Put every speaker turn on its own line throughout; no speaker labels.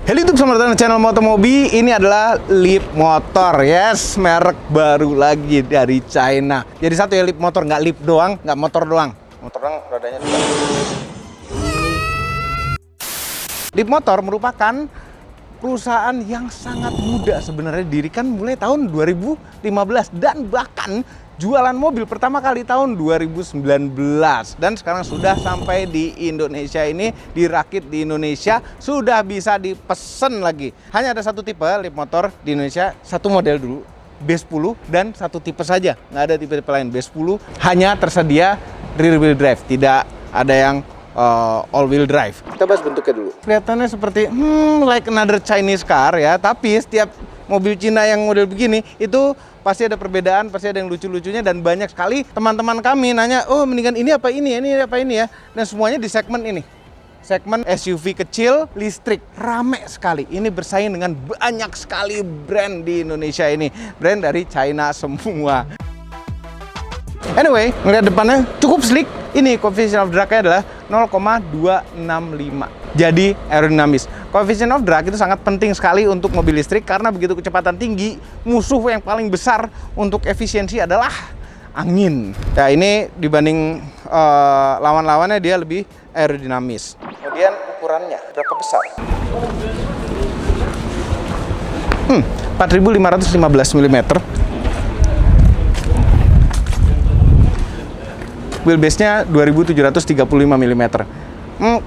Halo YouTube, selamat datang di channel Motomobi. Ini adalah Leap Motor, yes, merek baru lagi dari China. Jadi satu ya Leap Motor, nggak Leap doang, nggak motor doang. Motor doang rodanya dua. Leap Motor merupakan perusahaan yang sangat muda sebenarnya, didirikan mulai tahun 2015 dan bahkan jualan mobil pertama kali tahun 2019 dan sekarang sudah sampai di Indonesia ini, dirakit di Indonesia, sudah bisa dipesen lagi. Hanya ada satu tipe Leap Motor di Indonesia, satu model dulu, B10 dan satu tipe saja, nggak ada tipe-tipe lain. B10 hanya tersedia rear wheel drive, tidak ada yang all wheel drive. Kita bahas bentuknya dulu. Kelihatannya seperti like another Chinese car ya, tapi setiap mobil Cina yang model begini itu pasti ada perbedaan, pasti ada yang lucu-lucunya, dan banyak sekali teman-teman kami nanya, oh mendingan ini apa ini apa ini ya, dan semuanya di segmen ini, segmen SUV kecil listrik. Rame sekali, ini bersaing dengan banyak sekali brand di Indonesia ini, brand dari China semua. Anyway, ngelihat depannya cukup sleek. Ini coefficient of drag-nya adalah 0,265. Jadi aerodinamis. Coefficient of drag itu sangat penting sekali untuk mobil listrik karena begitu kecepatan tinggi, musuh yang paling besar untuk efisiensi adalah angin. Nah, ini dibanding lawan-lawannya dia lebih aerodinamis. Kemudian ukurannya berapa besar? 4.515 mm. Wheelbase-nya 2.735 mm.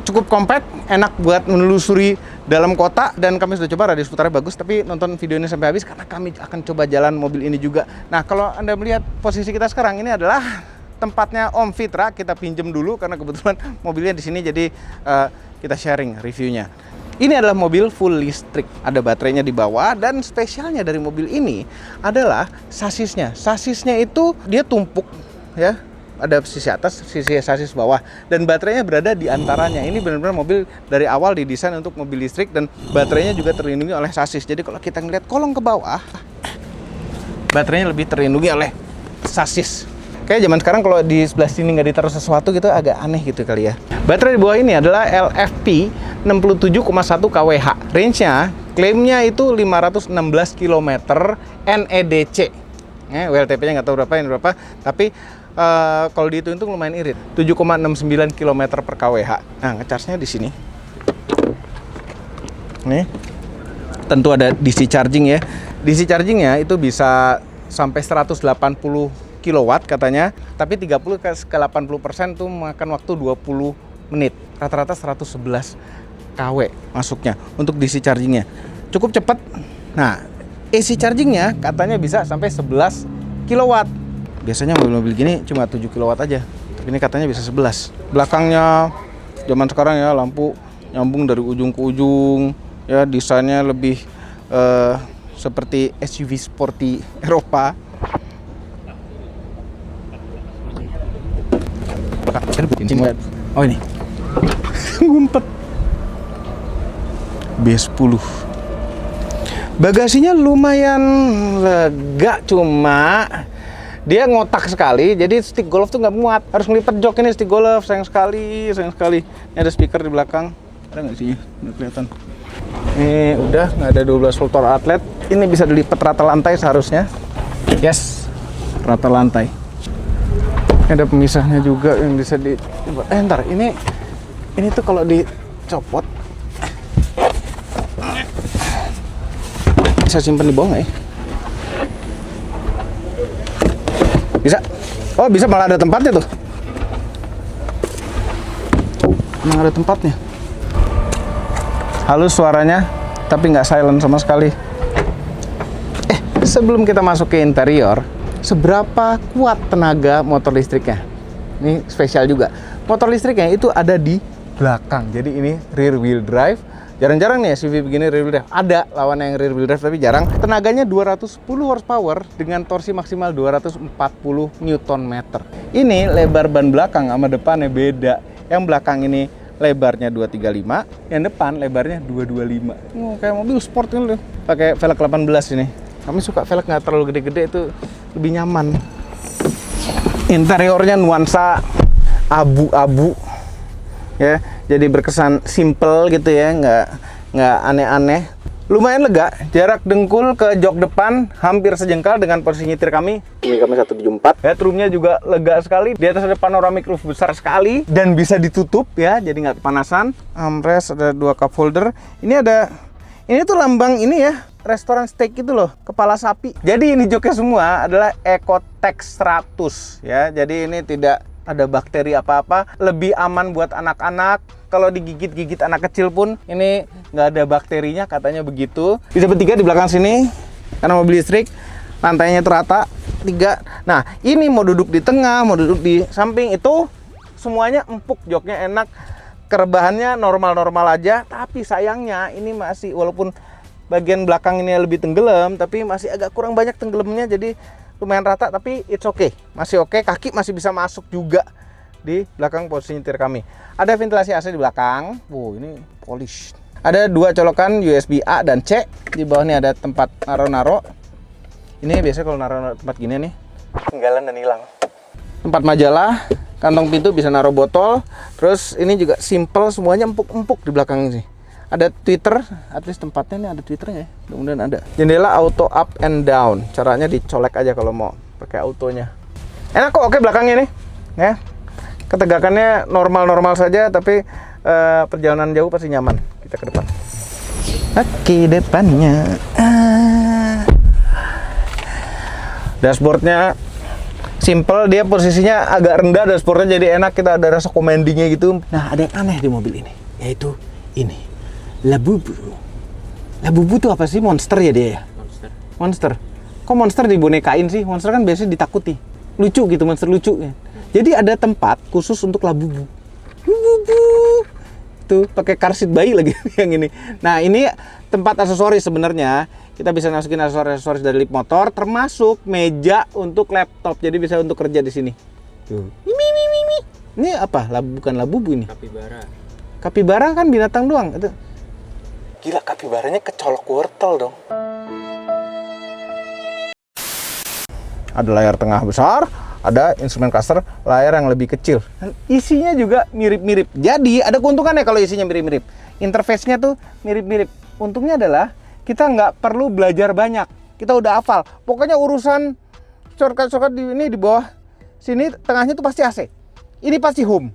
Cukup compact, enak buat menelusuri dalam kota, dan kami sudah coba radius putarnya bagus. Tapi nonton video ini sampai habis karena kami akan coba jalan mobil ini juga. Nah, kalau Anda melihat posisi kita sekarang, ini adalah tempatnya Om Fitra. Kita pinjem dulu karena kebetulan mobilnya di sini, jadi kita sharing reviewnya. Ini adalah mobil full listrik, ada baterainya di bawah, dan spesialnya dari mobil ini adalah sasisnya. Sasisnya itu dia tumpuk ya. Ada sisi atas, sisi sasis bawah, dan baterainya berada di antaranya. Ini benar-benar mobil dari awal didesain untuk mobil listrik, dan baterainya juga terlindungi oleh sasis. Jadi kalau kita ngeliat kolong ke bawah, baterainya lebih terlindungi oleh sasis. Kayak zaman sekarang kalau di sebelah sini nggak ditaruh sesuatu gitu, agak aneh gitu kali ya. Baterai di bawah ini adalah LFP 67,1 kWh. Range-nya, klaimnya itu 516 km NEDC. WLTP-nya nggak tahu berapa, ini berapa, tapi kalau dihitung-hitung lumayan irit, 7,69 km per kWh. Nah, ngecharge-nya di sini. Nih, tentu ada DC charging ya. DC charging-nya itu bisa sampai 180 kW katanya, tapi 30 ke 80% tuh makan waktu 20 menit. Rata-rata 111 kW masuknya untuk DC charging-nya. Cukup cepat. Nah, AC charging-nya katanya bisa sampai 11 kW. Biasanya mobil-mobil gini cuma 7 kW aja, tapi ini katanya bisa 11. Belakangnya zaman sekarang ya, lampu nyambung dari ujung ke ujung ya, desainnya lebih seperti SUV sporty Eropa. Oh ini ngumpet. B10. Bagasinya lumayan lega, cuma dia ngotak sekali, jadi stick golf tuh nggak muat, harus ngelipet jok ini stick golf. Sayang sekali, sayang sekali. Ini ada speaker di belakang, ada nggak sih? Nggak kelihatan. Ini udah nggak ada 12 volt power outlet. Ini bisa dilipat rata lantai seharusnya. Yes, rata lantai. Ini ada pemisahnya juga yang bisa di. Ntar ini tuh kalau dicopot bisa simpen di bawah nggak ya? Bisa. Oh, bisa, malah ada tempatnya tuh. Emang ada tempatnya. Halus suaranya, tapi nggak silent sama sekali. Sebelum kita masuk ke interior, seberapa kuat tenaga motor listriknya? Ini spesial juga. Motor listriknya itu ada di belakang. Jadi ini rear wheel drive. Jarang-jarang nih SUV begini rear wheel drive. Ada lawan yang rear wheel drive tapi jarang. Tenaganya 210 horsepower dengan torsi maksimal 240 Nm. Ini lebar ban belakang sama depannya beda. Yang belakang ini lebarnya 235, yang depan lebarnya 225. Kayak mobil sport ini loh. Pakai velg 18 ini. Kami suka velg nggak terlalu gede-gede, itu lebih nyaman. Interiornya nuansa abu-abu. Ya, jadi berkesan simple gitu ya, nggak aneh-aneh. Lumayan lega, jarak dengkul ke jok depan hampir sejengkal dengan posisi nyetir kami. Ini kami 174. Headroomnya juga lega sekali. Di atas ada panoramic roof besar sekali dan bisa ditutup ya, jadi nggak kepanasan. Armrest, ada 2 cup holder. Ini tuh lambang ini ya, restoran steak itu loh, kepala sapi. Jadi ini joknya semua adalah Ecotech 100 ya. Jadi ini tidak ada bakteri apa-apa, lebih aman buat anak-anak. Kalau digigit-gigit anak kecil pun ini nggak ada bakterinya, katanya begitu. Bisa bertiga di belakang sini karena mobil listrik, lantainya terata 3. Nah ini mau duduk di tengah, mau duduk di samping, itu semuanya empuk, joknya enak, kerebahannya normal-normal aja. Tapi sayangnya ini masih, walaupun bagian belakang ini lebih tenggelam, tapi masih agak kurang banyak tenggelamnya, jadi lumayan rata, tapi it's okay, masih oke. Kaki masih bisa masuk juga di belakang posisi nyetir kami. Ada ventilasi AC di belakang. Ini polish. Ada 2 colokan USB A dan C. Di bawah ini ada tempat naro-naro. Ini biasanya kalau naro tempat gini nih, tinggalan dan hilang. Tempat majalah, kantong pintu bisa naro botol. Terus ini juga simple, semuanya empuk-empuk di belakang sih. Ada Twitter, at least tempatnya ini ada Twitternya ya. Mudah-mudahan ada. Jendela auto up and down. Caranya dicolek aja kalau mau pakai autonya. Enak kok, oke belakangnya nih. Ya. Ketegakannya normal-normal saja, tapi perjalanan jauh pasti nyaman. Kita ke depan. Oke, depannya. Dashboardnya simple, dia posisinya agak rendah, dashboardnya jadi enak, kita ada rasa commandingnya gitu. Nah, ada yang aneh di mobil ini, yaitu ini, Labubu. Labubu tuh apa sih? Monster ya dia ya? Monster. Kok monster dibonekain sih? Monster kan biasanya ditakuti. Lucu gitu, monster lucu ya. Jadi ada tempat khusus untuk Labubu. Tuh pakai car seat bayi lagi yang ini. Nah, ini tempat aksesoris sebenarnya. Kita bisa masukin aksesoris dari lip motor, termasuk meja untuk laptop. Jadi bisa untuk kerja di sini. Tuh. Ini apa? Bukan Labubu ini.
Kapibara.
Kapibara kan binatang doang. Itu. Gila, kapibaranya kecolok wortel dong. Ada layar tengah besar, ada instrumen cluster layar yang lebih kecil. Dan isinya juga mirip-mirip. Jadi ada keuntungannya kalau isinya mirip-mirip. Interface-nya tuh mirip-mirip. Untungnya adalah kita nggak perlu belajar banyak. Kita udah hafal. Pokoknya urusan shortcut di bawah sini, tengahnya tuh pasti AC. Ini pasti home.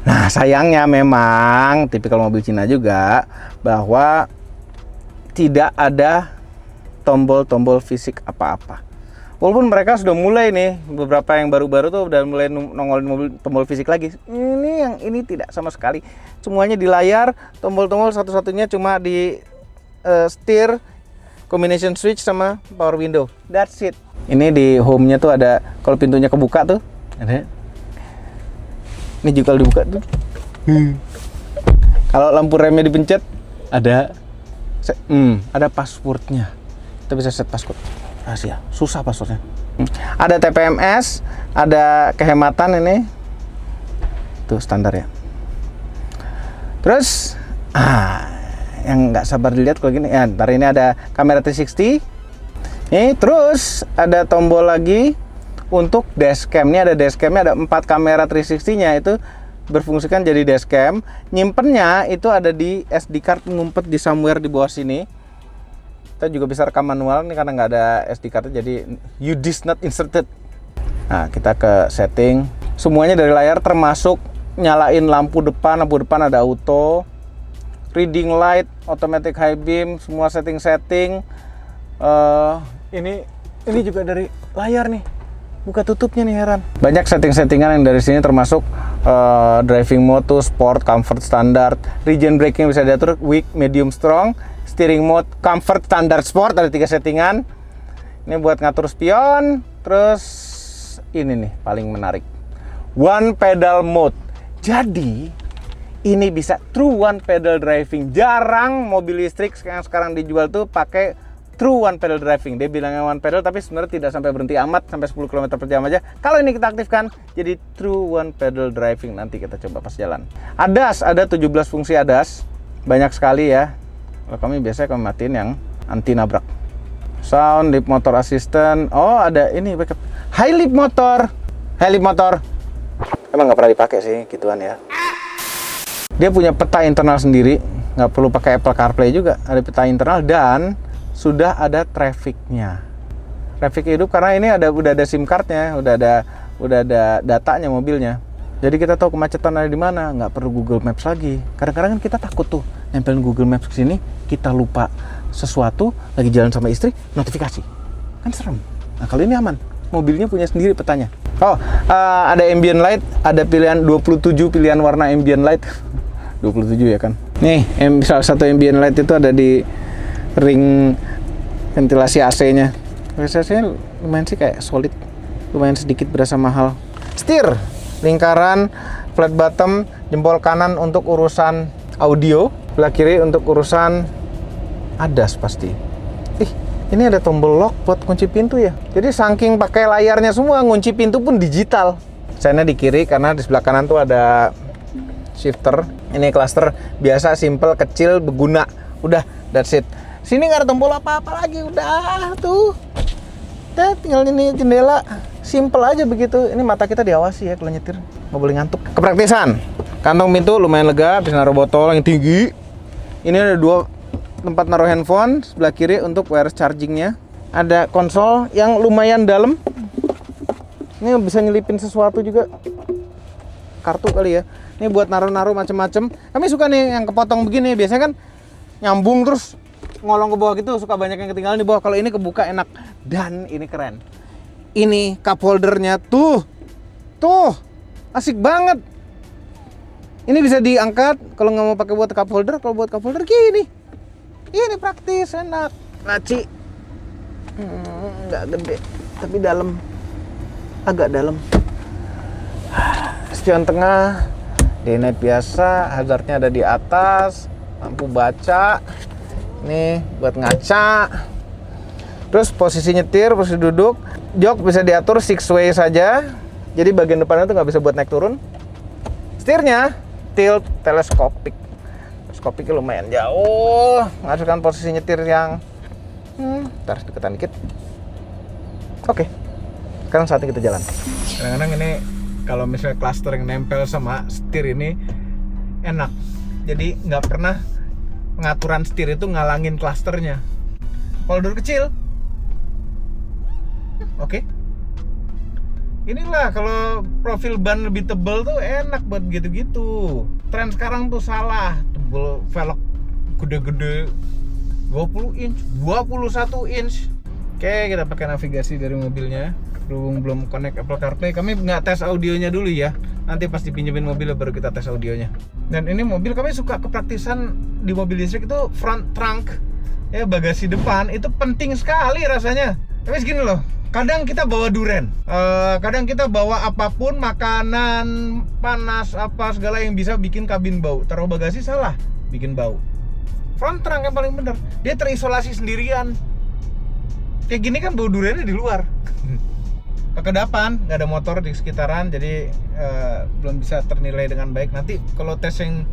Nah sayangnya memang tipikal mobil Cina juga, bahwa tidak ada tombol-tombol fisik apa-apa. Walaupun mereka sudah mulai nih, beberapa yang baru-baru tuh udah mulai nongolin mobil tombol fisik lagi. Yang ini tidak sama sekali. Semuanya di layar, tombol-tombol satu-satunya cuma di steer, combination switch sama power window. That's it. Ini di home-nya tuh ada, kalau pintunya kebuka tuh ada. Ini juga kalau dibuka tuh. Kalau lampu remnya dipencet ada passwordnya. Kita bisa set password. Rahasia, susah passwordnya. Ada TPMS, ada kehematan ini. Tuh standar ya. Terus yang nggak sabar dilihat kalau gini ya, ntar ini ada kamera 360. Terus ada tombol lagi untuk dashcam. Ini ada dashcamnya, ada 4 kamera 360-nya itu berfungsikan jadi dashcam. Nyimpennya itu ada di SD card, ngumpet di somewhere di bawah sini. Kita juga bisa rekam manual nih karena nggak ada SD card, jadi you did not inserted. Nah, kita ke setting. Semuanya dari layar, termasuk nyalain lampu depan ada auto, reading light, automatic high beam, semua setting-setting. Ini juga dari layar nih. Buka tutupnya nih, heran. Banyak setting-settingan yang dari sini, termasuk driving mode tuh sport, comfort, standar, region braking bisa diatur, weak, medium, strong. Steering mode, comfort, standar, sport, ada 3 settingan. Ini buat ngatur spion. Terus ini nih paling menarik, one pedal mode. Jadi ini bisa true one pedal driving. Jarang mobil listrik yang sekarang dijual tuh pakai true one pedal driving. Dia bilangnya one pedal, tapi sebenarnya tidak sampai berhenti amat, sampai 10 km per jam aja. Kalau ini kita aktifkan jadi true one pedal driving. Nanti kita coba pas jalan. ADAS, ada 17 fungsi ADAS, banyak sekali ya. Kalau kami biasanya matiin yang anti nabrak. Sound, lip motor assistant. Oh, ada ini backup. High lip motor. Emang nggak pernah dipakai sih gituan ya. Dia punya peta internal sendiri. nggak perlu pakai Apple CarPlay juga, ada peta internal dan sudah ada trafficnya. Traffic hidup karena ini udah ada SIM cardnya, udah ada datanya mobilnya. Jadi kita tahu kemacetan ada di mana, nggak perlu Google Maps lagi. Kadang-kadang kan kita takut tuh nempelin Google Maps ke sini, kita lupa sesuatu, lagi jalan sama istri, notifikasi. Kan serem. Nah, kalau ini aman. Mobilnya punya sendiri petanya. Oh, ada ambient light, ada pilihan 27 pilihan warna ambient light. 27 ya kan. Nih, salah satu ambient light itu ada di ring ventilasi AC-nya. AC-nya lumayan sih kayak solid. Lumayan sedikit berasa mahal. Setir, lingkaran, flat bottom, jempol kanan untuk urusan audio, sebelah kiri untuk urusan ADAS pasti. Ini ada tombol lock buat kunci pintu ya. Jadi saking pakai layarnya semua, kunci pintu pun digital. Saya di kiri karena di sebelah kanan tuh ada shifter. Ini cluster biasa, simple, kecil, berguna. Udah, that's it. Sini nggak ada tombol apa-apa lagi. Udah tuh. Udah, tinggal ini jendela. Simple aja begitu. Ini mata kita diawasi ya kalau nyetir. Nggak boleh ngantuk. Kepraktisan. Kantong pintu lumayan lega, bisa naruh botol yang tinggi. Ini ada 2 tempat naruh handphone, sebelah kiri untuk wireless chargingnya. Ada konsol yang lumayan dalam. Ini bisa nyelipin sesuatu juga. Kartu kali ya. Ini buat naruh-naruh macam-macam. Kami suka nih yang kepotong begini. Biasanya kan nyambung terus ngolong ke bawah gitu. Suka banyak yang ketinggalan di bawah. Kalau ini kebuka enak. Dan ini keren. Ini cup holdernya tuh. Asik banget. Ini bisa diangkat. Kalau nggak mau pakai buat cup holder. Kalau buat cup holder gini. Ini praktis, enak. Laci nggak gede, tapi dalam, agak dalam. Spion tengah, daylight biasa, hazardnya ada di atas, lampu baca, nih buat ngaca. Terus posisi nyetir, posisi duduk, jok bisa diatur 6-way saja. Jadi bagian depannya tuh nggak bisa buat naik turun. Setirnya tilt teleskopik. Teleskopiknya lumayan jauh, menghasilkan posisi nyetir yang ntar deketan dikit. Oke, sekarang saatnya kita jalan. Kadang-kadang ini kalau misalnya cluster yang nempel sama setir ini enak, jadi nggak pernah pengaturan setir itu ngalangin clusternya. Kalau door kecil, oke. Inilah kalau profil ban lebih tebal tuh enak buat gitu-gitu. Tren sekarang tuh salah, tebel velg gede-gede 20 inch, 21 inch. Oke, kita pakai navigasi dari mobilnya. Berhubung belum connect Apple CarPlay, kami nggak tes audionya dulu ya. Nanti pas dipinjemin mobil baru kita tes audionya. Dan ini mobil kami suka kepraktisan di mobil listrik itu front trunk, ya bagasi depan itu penting sekali rasanya. Tapi segini loh. Kadang kita bawa duren, kadang kita bawa apapun, makanan, panas, apa segala yang bisa bikin kabin bau. Taruh bagasi salah, bikin bau. Front trunk yang paling bener, dia terisolasi sendirian. Kayak gini kan bau durennya di luar. Kekedapan, nggak ada motor di sekitaran, jadi belum bisa ternilai dengan baik. Nanti kalau tes yang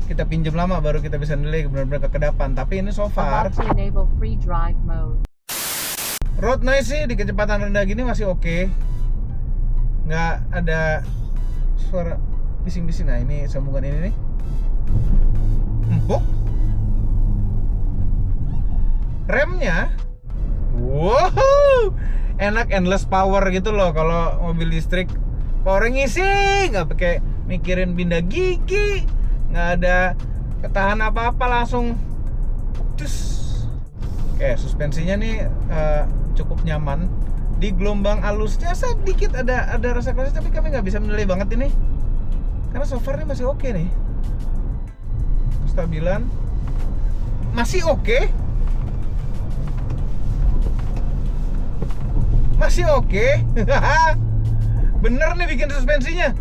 kita pinjam lama baru kita bisa nilai benar-benar kekedapan. Tapi ini so far. Road noise sih di kecepatan rendah gini masih oke. Nggak ada suara bising-bising. Nah ini sambungan ini nih empuk. Remnya wow, enak, endless power gitu loh. Kalau mobil listrik powernya ngisi, nggak pakai mikirin pindah gigi, nggak ada ketahan apa-apa, langsung dus. Oke, suspensinya nih cukup nyaman. Di gelombang halusnya sedikit ada rasa keras, tapi kami nggak bisa menilai banget ini karena so far ini masih oke nih. Stabilan masih oke. Masih oke. Bener nih bikin suspensinya.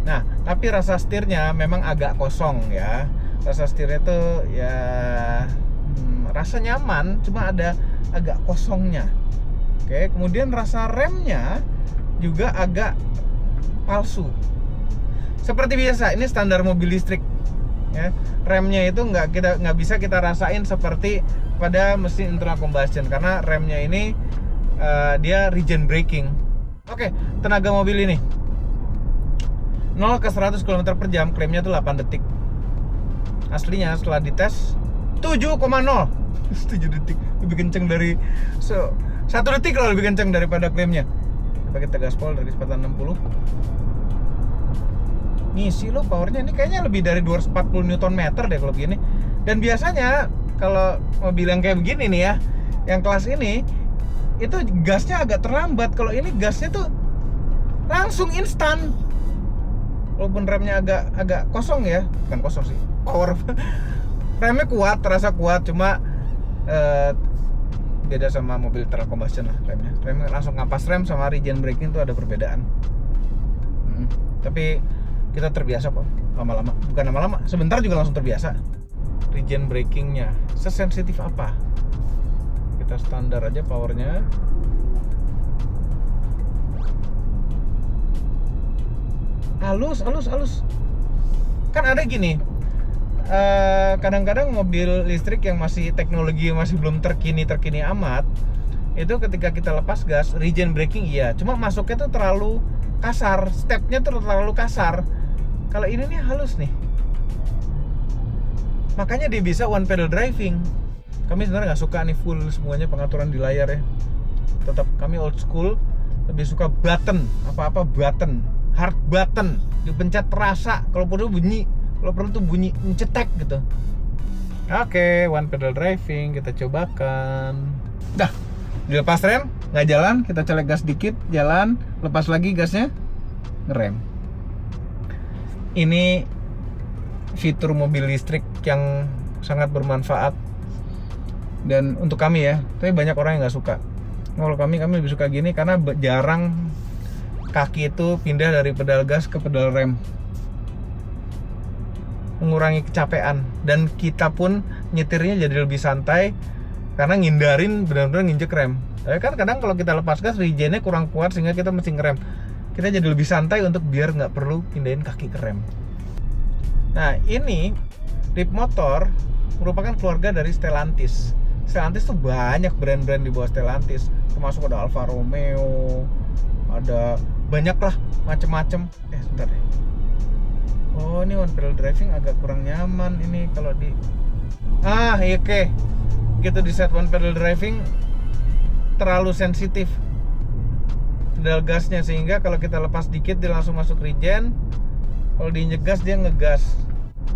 Nah, tapi rasa setirnya memang agak kosong ya. Rasa setirnya tuh ya rasa nyaman, cuma ada agak kosongnya. Oke, kemudian rasa remnya juga agak palsu. Seperti biasa, ini standar mobil listrik. Ya, remnya itu nggak bisa kita rasain seperti pada mesin internal combustion karena remnya ini dia regen braking. Oke, tenaga mobil ini 0 ke 100 km per jam klaimnya tuh 8 detik. Aslinya setelah dites 7,0. 7 detik lebih kenceng dari 1 detik lah lebih kenceng daripada klaimnya. Pakai kita gaspol dari kecepatan 60. Ngisi lo powernya ini kayaknya lebih dari 240 Nm deh kalau begini. Dan biasanya kalau mobil yang kayak begini nih ya, yang kelas ini itu gasnya agak terlambat. Kalau ini gasnya tuh langsung instan. Walaupun remnya agak kosong ya, bukan kosong sih, power. Remnya kuat, terasa kuat, cuma beda sama mobil internal combustion lah remnya. Remnya langsung ngapas rem sama regen braking tuh ada perbedaan. Tapi kita terbiasa kok lama-lama. Bukan lama-lama, sebentar juga langsung terbiasa. Regen brakingnya sesensitif apa? Kita standar aja powernya. Halus. Kan ada gini, kadang-kadang mobil listrik yang masih teknologi yang masih belum terkini amat, itu ketika kita lepas gas, regen braking iya, cuma masuknya tuh terlalu kasar, stepnya tuh terlalu kasar. Kalau ini nih halus nih, makanya dia bisa one pedal driving. Kami sebenarnya nggak suka nih full semuanya pengaturan di layar ya. Tetap kami old school, lebih suka button, apa-apa button, hard button, dipencet terasa, kalau perlu bunyi, kalau perlu tuh bunyi mencetek gitu. Oke, one pedal driving kita cobakan. Dah, dilepas rem, nggak jalan, kita colek gas dikit, jalan, lepas lagi gasnya, ngerem. Ini fitur mobil listrik yang sangat bermanfaat dan untuk kami ya, tapi banyak orang yang nggak suka. Kalau kami lebih suka gini karena jarang kaki itu pindah dari pedal gas ke pedal rem, mengurangi kecapean, dan kita pun nyetirnya jadi lebih santai karena ngindarin benar-benar nginjek rem. Tapi kan kadang kalau kita lepas gas regennya kurang kuat sehingga kita mesti ngerem. Kita jadi lebih santai untuk biar nggak perlu pindahin kaki ke rem. Nah ini Rip Motor merupakan keluarga dari Stellantis. Stellantis tuh banyak brand-brand di bawah Stellantis, termasuk ada Alfa Romeo, ada banyak lah macem-macem. Sebentar deh. Oh ini one pedal driving agak kurang nyaman ini kalau di oke. Gitu di set one pedal driving terlalu sensitif pedal gasnya, sehingga kalau kita lepas dikit dia langsung masuk regen. Kalau diinjek gas dia ngegas.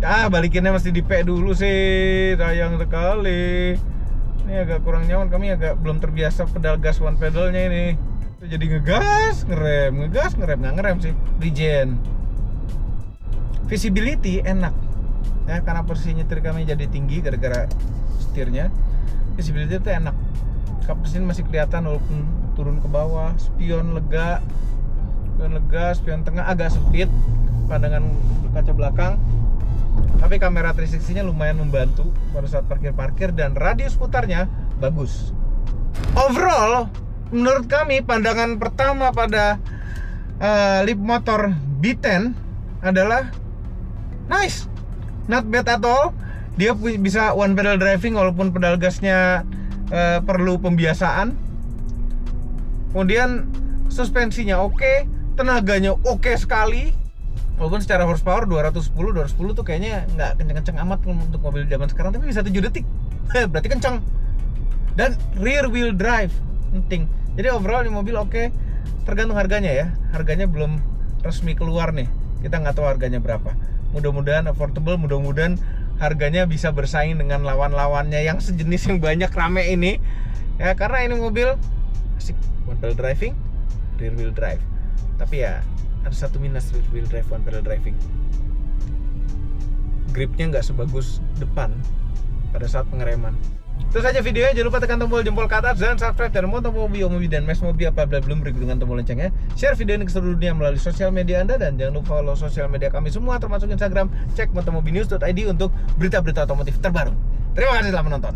Balikinnya mesti di P dulu sih, sayang sekali. Ini agak kurang nyaman, kami agak belum terbiasa pedal gas one pedalnya ini. Jadi ngegas, ngerem, nggak ngerem sih, regen. Visibility enak ya, karena posisi nyetir kami jadi tinggi gara-gara setirnya. Visibility itu enak, kap mesin masih kelihatan walaupun turun ke bawah. Spion lega, spion tengah agak sempit pandangan kaca belakang, tapi kamera 360-nya lumayan membantu pada saat parkir dan radius putarnya bagus. Overall menurut kami pandangan pertama pada Leap Motor B10 adalah nice, not bad at all. Dia bisa one pedal driving walaupun pedal gasnya perlu pembiasaan. Kemudian suspensinya oke, tenaganya oke sekali. Walaupun secara horsepower 210 tuh kayaknya nggak kenceng-kenceng amat untuk mobil zaman sekarang, tapi bisa 7 detik. Berarti kenceng. Dan rear wheel drive penting. Jadi overall ini mobil oke. Tergantung harganya ya. Harganya belum resmi keluar nih. Kita nggak tahu harganya berapa. Mudah-mudahan affordable, mudah-mudahan harganya bisa bersaing dengan lawan-lawannya yang sejenis yang banyak rame ini. Ya karena ini mobil asik, one pedal driving, rear wheel drive. Tapi ya ada satu minus rear wheel drive one pedal driving. Gripnya nggak sebagus depan pada saat pengereman. Itu saja videonya, jangan lupa tekan tombol jempol ke atas dan subscribe channel Motomobi, Omobi, dan Mes Mobi apabila belum berikut dengan tombol loncengnya. Share video ini ke seluruh dunia melalui sosial media Anda, dan jangan lupa follow sosial media kami semua termasuk Instagram, cek motomobinews.id untuk berita-berita otomotif terbaru. Terima kasih telah menonton.